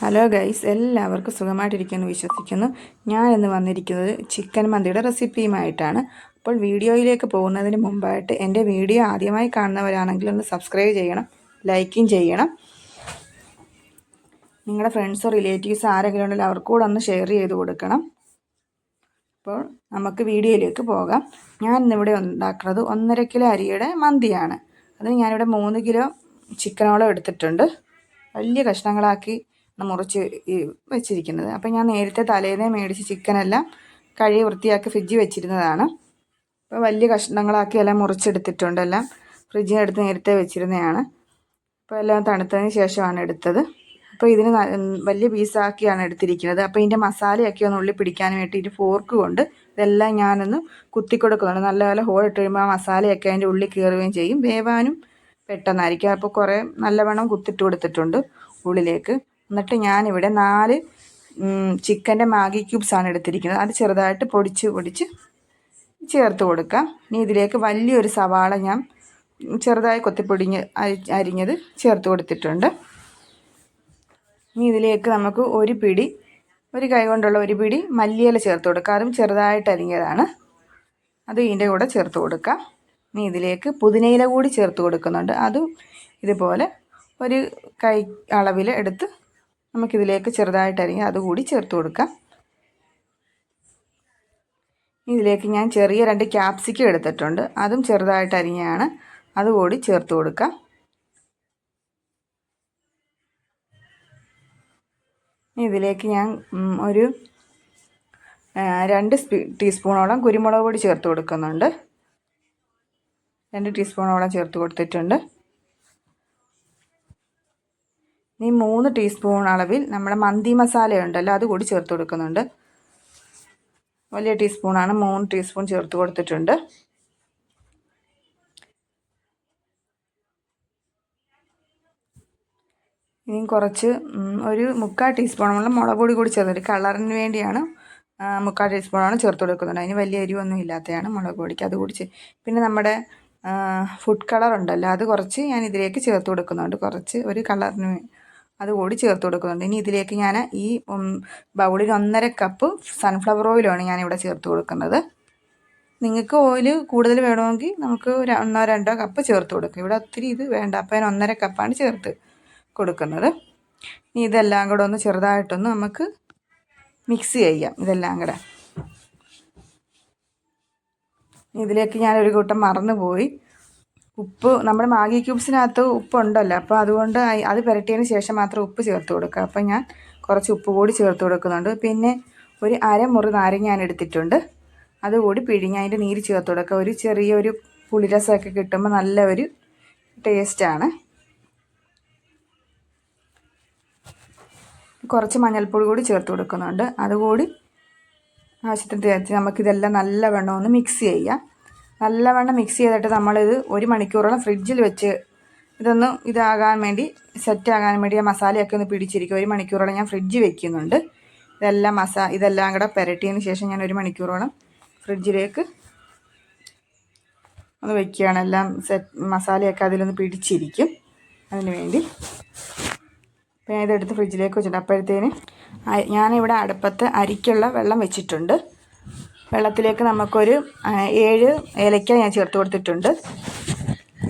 Hello guys, എല്ലാവർക്കും സുഖമായിട്ടിരിക്കുമെന്ന് വിശ്വസിക്കുന്നു. ഞാൻ ഇന്ന് വന്നിരിക്കുന്നത് ചിക്കൻ മന്തിയുടെ റെസിപ്പിയുമായിട്ടാണ്. അപ്പോൾ വീഡിയോയിലേക്ക് പോകുന്നതിന് മുമ്പായിട്ട് എൻ്റെ വീഡിയോ ആദ്യമായി കാണുന്നവരാണെങ്കിൽ ഒന്ന് സബ്സ്ക്രൈബ് ചെയ്യണം, ലൈക്കും ചെയ്യണം. നിങ്ങളുടെ ഫ്രണ്ട്സോ റിലേറ്റീവ്സോ ആരെങ്കിലും ഉണ്ടെങ്കിൽ അവർക്കൂടെ ഒന്ന് ഷെയർ ചെയ്ത് കൊടുക്കണം. അപ്പോൾ നമുക്ക് വീഡിയോയിലേക്ക് പോകാം. ഞാൻ ഇന്നിവിടെ ഉണ്ടാക്കുന്നത് 1.5 കിലോ അരിയുടെ മന്തിയാണ്. അതിന് ഞാനിവിടെ 3 കിലോ ചിക്കനോളം എടുത്തിട്ടുണ്ട്. വലിയ കഷ്ണങ്ങളാക്കി മുറിച്ച് വെച്ചിരിക്കുന്നത്. അപ്പം ഞാൻ നേരത്തെ തലേന്നേ മേടിച്ച് ചിക്കനെല്ലാം കഴുകി വൃത്തിയാക്കി ഫ്രിഡ്ജിൽ വെച്ചിരുന്നതാണ്. അപ്പോൾ വലിയ കഷ്ണങ്ങളാക്കി എല്ലാം മുറിച്ചെടുത്തിട്ടുണ്ട്. എല്ലാം ഫ്രിഡ്ജിൽ എടുത്ത് നേരത്തെ വെച്ചിരുന്നതാണ്. അപ്പോൾ എല്ലാം തണുത്തതിന് ശേഷമാണ് എടുത്തത്. അപ്പോൾ ഇതിന് വലിയ പീസാക്കിയാണ് എടുത്തിരിക്കുന്നത്. അപ്പോൾ ഇതിൻ്റെ മസാലയൊക്കെ ഒന്ന് ഉള്ളി പിടിക്കാൻ വേണ്ടിയിട്ട് ഫോർക്ക് കൊണ്ട് ഇതെല്ലാം ഞാനൊന്ന് കുത്തി കൊടുക്കുന്നുണ്ട്. നല്ല ഹോൾ ഇട്ട് കഴിയുമ്പോൾ ആ മസാലയൊക്കെ അതിൻ്റെ ഉള്ളിൽ കയറുകയും ചെയ്യും. വേവാനും പെട്ടെന്നായിരിക്കും. അപ്പോൾ കുറേ നല്ലവണ്ണം കുത്തിട്ട് കൊടുത്തിട്ടുണ്ട് ഉള്ളിലേക്ക്. എന്നിട്ട് ഞാനിവിടെ 4 ചിക്കൻ്റെ മാഗി ക്യൂബ്സാണ് എടുത്തിരിക്കുന്നത്. അത് ചെറുതായിട്ട് പൊടിച്ച് ചേർത്ത് കൊടുക്കാം. ഇനി ഇതിലേക്ക് വലിയൊരു സവാള ഞാൻ ചെറുതായി കൊത്തിപ്പൊടിഞ്ഞ് അരിഞ്ഞത് ചേർത്ത് കൊടുത്തിട്ടുണ്ട്. ഇനി ഇതിലേക്ക് നമുക്ക് ഒരു കൈ കൊണ്ടുള്ള ഒരു പിടി മല്ലിയില ചേർത്ത് കൊടുക്കാം. അതും ചെറുതായിട്ട് അരിഞ്ഞതാണ്. അത് ഇതിൻ്റെ കൂടെ ചേർത്ത് കൊടുക്കാം. ഇനി ഇതിലേക്ക് പുതിനയില കൂടി ചേർത്ത് കൊടുക്കുന്നുണ്ട്. അതും ഇതുപോലെ ഒരു കൈ അളവിൽ എടുത്ത് നമുക്കിതിലേക്ക് ചെറുതായിട്ട് അരിഞ്ഞ് അതുകൂടി ചേർത്ത് കൊടുക്കാം. ഇതിലേക്ക് ഞാൻ ചെറിയ 2 ക്യാപ്സിക്കം എടുത്തിട്ടുണ്ട്. അതും ചെറുതായിട്ട് അരിഞ്ഞാണ്. അതുകൂടി ചേർത്ത് കൊടുക്കാം. ഇതിലേക്ക് ഞാൻ ഒരു 2 ടീസ്പൂണോളം കുരുമുളക് പൊടി ചേർത്ത് കൊടുക്കുന്നുണ്ട്. 2 ടീസ്പൂണോളം ചേർത്ത് കൊടുത്തിട്ടുണ്ട്. ഇനി 3 ടീസ്പൂൺ അളവിൽ നമ്മുടെ മന്തി മസാല ഉണ്ടല്ലോ, അതുകൂടി ചേർത്ത് കൊടുക്കുന്നുണ്ട്. വലിയ ടീസ്പൂണാണ്, 3 ടീസ്പൂൺ ചേർത്ത് കൊടുത്തിട്ടുണ്ട്. ഇനിയും കുറച്ച് ഒരു 3/4 ടീസ്പൂണോളം മുളക് പൊടി കൂടി ചേർത്തിട്ട് കളറിന് വേണ്ടിയാണ് 3/4 ടീസ്പൂണോളം ചേർത്ത് കൊടുക്കുന്നുണ്ട്. അതിന് വലിയ എരിവൊന്നും ഇല്ലാത്തതാണ് മുളക് പൊടിക്ക്. അതുകൂടി പിന്നെ നമ്മുടെ ഫുഡ് കളർ ഉണ്ടല്ലോ, അത് കുറച്ച് ഞാൻ ഇതിലേക്ക് ചേർത്ത് കൊടുക്കുന്നുണ്ട്. കുറച്ച് ഒരു കളറിന് അതുകൂടി ചേർത്ത് കൊടുക്കുന്നുണ്ട്. ഇനി ഇതിലേക്ക് ഞാൻ ഈ ബൗളിൽ 1.5 കപ്പ് സൺഫ്ലവർ ഓയിലാണ് ഞാനിവിടെ ചേർത്ത് കൊടുക്കുന്നത്. നിങ്ങൾക്ക് ഓയിൽ കൂടുതൽ വേണമെങ്കിൽ നമുക്ക് 1-2 കപ്പ് ചേർത്ത് കൊടുക്കാം. ഇവിടെ ഒത്തിരി ഇത് വേണ്ട, അപ്പോൾ ഞാൻ 1.5 കപ്പാണ് ചേർത്ത് കൊടുക്കുന്നത്. ഇനി ഇതെല്ലാം കൂടെ ഒന്ന് ചെറുതായിട്ടൊന്ന് നമുക്ക് മിക്സ് ചെയ്യാം. ഇതെല്ലാം കൂടെ ഇതിലേക്ക് ഞാനൊരു കൂട്ടം മറന്നുപോയി. ഉപ്പ് നമ്മുടെ മാഗി ക്യൂബ്സിനകത്ത് ഉപ്പുണ്ടല്ലോ, അപ്പോൾ അതുകൊണ്ട് അത് പുരട്ടിയതിന് ശേഷം മാത്രം ഉപ്പ് ചേർത്ത് കൊടുക്കുക. അപ്പോൾ ഞാൻ കുറച്ച് ഉപ്പ് കൂടി ചേർത്ത് കൊടുക്കുന്നുണ്ട്. പിന്നെ ഒരു അരമുറി നാരങ്ങ ഞാൻ എടുത്തിട്ടുണ്ട്. അതുകൂടി പിഴിഞ്ഞ് അതിൻ്റെ നീര് ചേർത്ത് കൊടുക്കുക. ഒരു ചെറിയൊരു പുളിരസമൊക്കെ കിട്ടുമ്പോൾ നല്ല ഒരു ടേസ്റ്റാണ്. കുറച്ച് മഞ്ഞൾപ്പൊടി കൂടി ചേർത്ത് കൊടുക്കുന്നുണ്ട്. അതുകൂടി ആവശ്യത്തിന് ചേർത്ത് നമുക്കിതെല്ലാം നല്ലവണ്ണം ഒന്ന് മിക്സ് ചെയ്യാം. നല്ലവണ്ണം മിക്സ് ചെയ്തിട്ട് നമ്മളിത് 1 മണിക്കൂറോളം ഫ്രിഡ്ജിൽ വെച്ച് ഇതാകാൻ വേണ്ടി സെറ്റാകാൻ വേണ്ടി ആ മസാലയൊക്കെ ഒന്ന് പിടിച്ചിരിക്കും. 1 മണിക്കൂറോളം ഞാൻ ഫ്രിഡ്ജിൽ വെക്കുന്നുണ്ട്. ഇതെല്ലാം കൂടെ പുരട്ടിയതിന് ശേഷം ഞാൻ 1 മണിക്കൂറോളം ഫ്രിഡ്ജിലേക്ക് ഒന്ന് വെക്കുകയാണ്. എല്ലാം മസാലയൊക്കെ അതിലൊന്ന് പിടിച്ചിരിക്കും. അതിന് വേണ്ടി അപ്പോൾ ഞാൻ ഇതെടുത്ത് ഫ്രിഡ്ജിലേക്ക് വെച്ചിട്ടുണ്ട്. അപ്പോഴത്തേന് ഞാനിവിടെ അടുപ്പത്ത് അരിക്കുള്ള വെള്ളം വെച്ചിട്ടുണ്ട്. വെള്ളത്തിലേക്ക് നമുക്കൊരു 7 ഏലക്ക ഞാൻ ചേർത്ത് കൊടുത്തിട്ടുണ്ട്.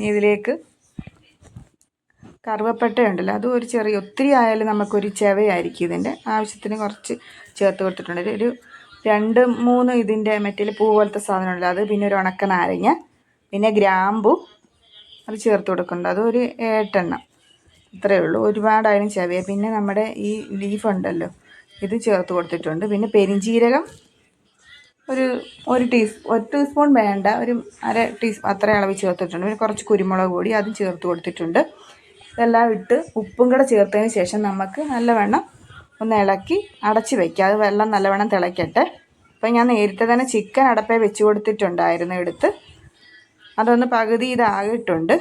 ഇതിലേക്ക് കറുവപ്പട്ട ഉണ്ടല്ലോ, അതും ഒരു ചെറിയ, ഒത്തിരി ആയാലും നമുക്കൊരു ചെവയായിരിക്കും. ഇതിൻ്റെ ആവശ്യത്തിന് കുറച്ച് ചേർത്ത് കൊടുത്തിട്ടുണ്ട്. ഒരു 2-3 ഇതിൻ്റെ മറ്റേ പൂ പോലത്തെ സാധനമുണ്ടല്ലോ, അത് പിന്നെ ഒരു ഉണക്ക നാരങ്ങ, പിന്നെ ഗ്രാമ്പു അത് ചേർത്ത് കൊടുക്കുന്നുണ്ട്. അതൊരു 8 എണ്ണം, ഇത്രയേ ഉള്ളൂ. ഒരുപാടായാലും ചെവയാണ്. പിന്നെ നമ്മുടെ ഈ ലീഫ് ഉണ്ടല്ലോ, ഇത് ചേർത്ത് കൊടുത്തിട്ടുണ്ട്. പിന്നെ പെരിഞ്ജീരകം ഒരു ടീസ്പൂൺ വേണ്ട, ഒരു അര ടീസ്പൂൺ അത്ര അളവ് ചേർത്തിട്ടുണ്ട്. പിന്നെ കുറച്ച് കുരുമുളക് പൊടി അതും ചേർത്ത് കൊടുത്തിട്ടുണ്ട്. ഇതെല്ലാം ഇട്ട് ഉപ്പും കൂടെ ചേർത്തതിന് ശേഷം നമുക്ക് നല്ലവണ്ണം ഒന്ന് ഇളക്കി അടച്ച് വയ്ക്കുക. അത് വെള്ളം നല്ലവണ്ണം തിളയ്ക്കട്ടെ. അപ്പോൾ ഞാൻ നേരത്തെ തന്നെ ചിക്കൻ അടപ്പേ വെച്ച് കൊടുത്തിട്ടുണ്ടായിരുന്നു എടുത്ത്. അതൊന്ന് പകുതി ഇതാകിയിട്ടുണ്ട്.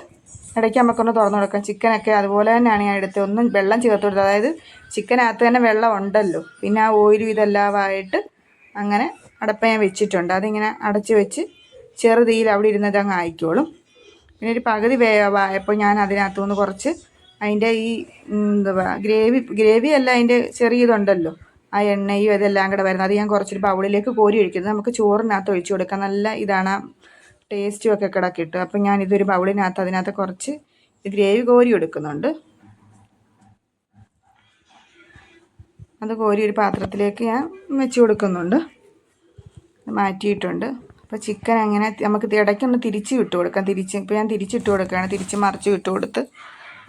ഇടയ്ക്ക് നമുക്കൊന്ന് തുറന്നു കൊടുക്കാം. ചിക്കനൊക്കെ അതുപോലെ തന്നെയാണ് ഞാൻ എടുത്ത് ഒന്നും വെള്ളം ചേർത്ത് കൊടുത്തത്. അതായത് ചിക്കനകത്ത് തന്നെ വെള്ളം ഉണ്ടല്ലോ, പിന്നെ ആ ഓയിലും ഇതെല്ലാമായിട്ട് അങ്ങനെ അടപ്പ ഞാൻ വെച്ചിട്ടുണ്ട്. അതിങ്ങനെ അടച്ച് വെച്ച് ചെറുതീയിൽ അവിടെ ഇരുന്നത് അങ്ങ് ആയിക്കോളും. പിന്നെ ഒരു പകുതി വേവായപ്പോൾ ഞാൻ അതിനകത്തുനിന്ന് കുറച്ച് അതിൻ്റെ ഈ എന്താ പറയുക ഗ്രേവി അല്ല, അതിൻ്റെ ചെറിയ ഇതുണ്ടല്ലോ, ആ എണ്ണയും ഇതെല്ലാം കൂടെ വരുന്നത്. അത് ഞാൻ കുറച്ചൊരു ബൗളിലേക്ക് കോരി ഒഴിക്കുന്നത്. നമുക്ക് ചോറിനകത്ത് ഒഴിച്ചു കൊടുക്കാം. നല്ല ഇതാണ്, ടേസ്റ്റും ഒക്കെ കൂടെ കിട്ടും. അപ്പം ഞാനിതൊരു ബൗളിനകത്ത് അതിനകത്ത് കുറച്ച് ഗ്രേവി കോരി എടുക്കുന്നുണ്ട്. അത് കോരി ഒരു പാത്രത്തിലേക്ക് ഞാൻ വെച്ച് കൊടുക്കുന്നുണ്ട്, മാറ്റിയിട്ടുണ്ട്. അപ്പോൾ ചിക്കൻ അങ്ങനെ നമുക്ക് ഇടയ്ക്കൊന്ന് തിരിച്ച് ഇട്ട് കൊടുക്കാം. ഇപ്പോൾ ഞാൻ തിരിച്ചിട്ട് കൊടുക്കുകയാണ്. തിരിച്ച് മറിച്ച് ഇട്ട് കൊടുത്ത്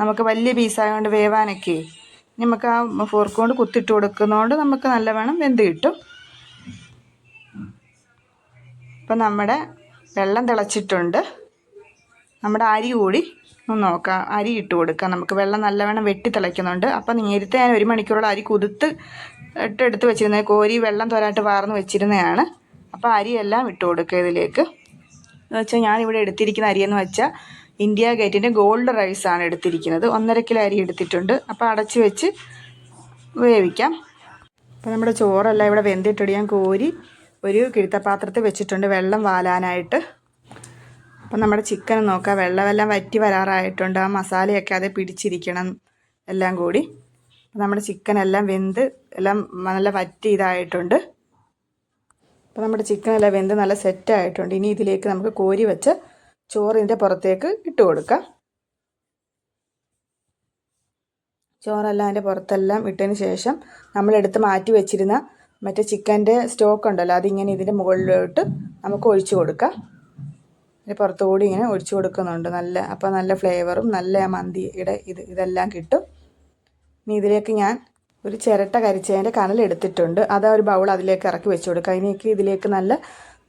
നമുക്ക് വലിയ പീസായതുകൊണ്ട് വേവാനൊക്കെ നമുക്ക് ആ ഫോർക്ക് കൊണ്ട് കുത്തിട്ട് കൊടുക്കുന്നതുകൊണ്ട് നമുക്ക് നല്ല വേണം വെന്ത് കിട്ടും. അപ്പം നമ്മുടെ വെള്ളം തിളച്ചിട്ടുണ്ട്. നമ്മുടെ അരി കൂടി ഒന്ന് നോക്കാം. അരി ഇട്ട് കൊടുക്കാം. നമുക്ക് വെള്ളം നല്ലവണ്ണം വെട്ടി തിളയ്ക്കുന്നുണ്ട്. അപ്പം നേരത്തെ ഞാൻ 1 മണിക്കൂറോളം അരി എടുത്ത് വെച്ചിരുന്നത്, കോരി വെള്ളം തോരായിട്ട് വാർന്ന് വെച്ചിരുന്നതാണ്. അപ്പോൾ അരിയെല്ലാം ഇട്ട് കൊടുക്കുക ഇതിലേക്ക്. എന്ന് വെച്ചാൽ ഞാനിവിടെ എടുത്തിരിക്കുന്ന അരിയെന്ന് വെച്ചാൽ ഇന്ത്യ ഗേറ്റിൻ്റെ ഗോൾഡ് റൈസാണ് എടുത്തിരിക്കുന്നത്. 1.5 കിലോ അരി എടുത്തിട്ടുണ്ട്. അപ്പോൾ അടച്ച് വെച്ച് വേവിക്കാം. അപ്പോൾ നമ്മുടെ ചോറെല്ലാം ഇവിടെ വെന്തിട്ടുണ്ട്. ഞാൻ കോരി ഒരു കിഴുത്തപ്പാത്രത്തിൽ വെച്ചിട്ടുണ്ട് വെള്ളം വാലാനായിട്ട്. അപ്പം നമ്മുടെ ചിക്കൻ നോക്കാം, വെള്ളമെല്ലാം വറ്റി വരാറായിട്ടുണ്ട്. ആ മസാലയൊക്കെ അത് പിടിച്ചിരിക്കണം എല്ലാം കൂടി. അപ്പം നമ്മുടെ ചിക്കനെല്ലാം വെന്ത് എല്ലാം നല്ല വറ്റി ഇതായിട്ടുണ്ട്. അപ്പോൾ നമ്മുടെ ചിക്കനെല്ലാം വെന്ത് നല്ല സെറ്റായിട്ടുണ്ട്. ഇനി ഇതിലേക്ക് നമുക്ക് കോരി വെച്ച് ചോറിൻ്റെ പുറത്തേക്ക് ഇട്ട് കൊടുക്കാം. ചോറെല്ലാം അതിൻ്റെ പുറത്തെല്ലാം ഇട്ടതിന് ശേഷം നമ്മളെടുത്ത് മാറ്റി വെച്ചിരുന്ന മറ്റേ ചിക്കൻ്റെ സ്റ്റോക്ക് ഉണ്ടല്ലോ, അതിങ്ങനെ ഇതിൻ്റെ മുകളിലോട്ട് നമുക്ക് ഒഴിച്ചു കൊടുക്കാം. ഇതിൻ്റെ പുറത്തുകൂടി ഇങ്ങനെ ഒഴിച്ചു കൊടുക്കുന്നുണ്ട്. അപ്പോൾ നല്ല ഫ്ലേവറും നല്ല മന്തിയുടെ ഇതെല്ലാം കിട്ടും. ഇനി ഇതിലേക്ക് ഞാൻ ഒരു ചിരട്ട കരിച്ചതിൻ്റെ കനലെടുത്തിട്ടുണ്ട്. അത് ഒരു ബൗൾ അതിലേക്ക് ഇറക്കി വെച്ച് കൊടുക്കുക. അതിലേക്ക് ഇതിലേക്ക് നല്ല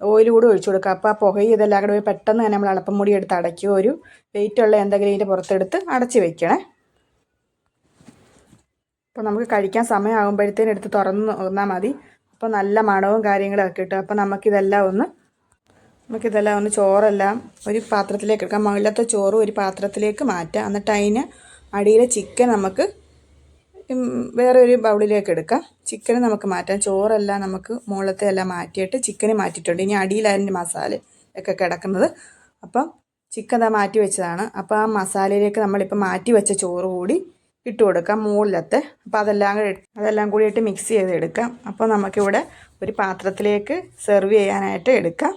ഓയിൽ കൂടി ഒഴിച്ചു കൊടുക്കുക. അപ്പോൾ ആ പുകയും ഇതെല്ലാം കൂടെ പോയി പെട്ടെന്ന് തന്നെ നമ്മൾ അടപ്പം മൂടി എടുത്ത് അടയ്ക്കുക. ഒരു വെയിറ്റുള്ള എന്തെങ്കിലും ഇതിൻ്റെ പുറത്തെടുത്ത് അടച്ച് വെക്കണേ. അപ്പോൾ നമുക്ക് കഴിക്കാൻ സമയമാകുമ്പോഴത്തേനും എടുത്ത് തുറന്ന് നോന്നാൽ മതി. അപ്പോൾ നല്ല മണവും കാര്യങ്ങളൊക്കെ കിട്ടും. അപ്പോൾ നമുക്കിതെല്ലാം ഒന്ന് ചോറെല്ലാം ഒരു പാത്രത്തിലേക്ക് എടുക്കാം. മുകളിലത്തെ ചോറ് ഒരു പാത്രത്തിലേക്ക് മാറ്റാം. എന്നിട്ട് അതിന് അടിയിലെ ചിക്കൻ നമുക്ക് വേറെ ഒരു ബൗളിലേക്ക് എടുക്കാം. ചിക്കന് നമുക്ക് മാറ്റാം. ചോറെല്ലാം നമുക്ക് മുകളിലത്തെ എല്ലാം മാറ്റിയിട്ട് ചിക്കന് മാറ്റിയിട്ടുണ്ട്. ഇനി അടിയിലായിരുന്നു മസാല ഒക്കെ കിടക്കുന്നത്. അപ്പം ചിക്കൻ മാറ്റി വെച്ചതാണ്. അപ്പോൾ ആ മസാലയിലേക്ക് നമ്മളിപ്പോൾ മാറ്റി വെച്ച ചോറ് കൂടി ഇട്ട് കൊടുക്കാം മുകളിലത്തെ. അപ്പോൾ അതെല്ലാം കൂടി ഇട്ട് മിക്സ് ചെയ്തെടുക്കാം. അപ്പോൾ നമുക്കിവിടെ ഒരു പാത്രത്തിലേക്ക് സെർവ് ചെയ്യാനായിട്ട് എടുക്കാം.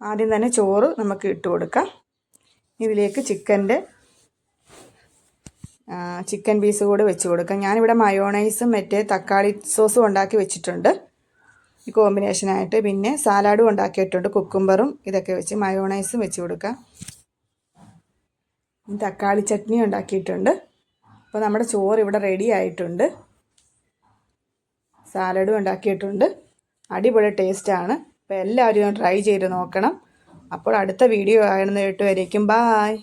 ആദ്യം തന്നെ ചോറ് നമുക്ക് ഇട്ട് കൊടുക്കാം. ഇതിലേക്ക് ചിക്കൻ പീസ് കൂടി വെച്ച് കൊടുക്കാം. ഞാനിവിടെ മയോണൈസും മറ്റേ തക്കാളി സോസും ഉണ്ടാക്കി വെച്ചിട്ടുണ്ട് ഈ കോമ്പിനേഷനായിട്ട്. പിന്നെ സാലാഡും ഉണ്ടാക്കിയിട്ടുണ്ട്, കുക്കുംബറും ഇതൊക്കെ വെച്ച്. മയോണൈസും വെച്ച് കൊടുക്കാം. തക്കാളി ചട്നി ഉണ്ടാക്കിയിട്ടുണ്ട്. അപ്പോൾ നമ്മുടെ ചോറ് ഇവിടെ റെഡി ആയിട്ടുണ്ട്. സാലഡും ഉണ്ടാക്കിയിട്ടുണ്ട്. അടിപൊളി ടേസ്റ്റാണ്. അപ്പോൾ എല്ലാവരും ട്രൈ ചെയ്ത് നോക്കണം. അപ്പോൾ അടുത്ത വീഡിയോ ആയിരുന്നിട്ട് വരേക്കും ബായ്.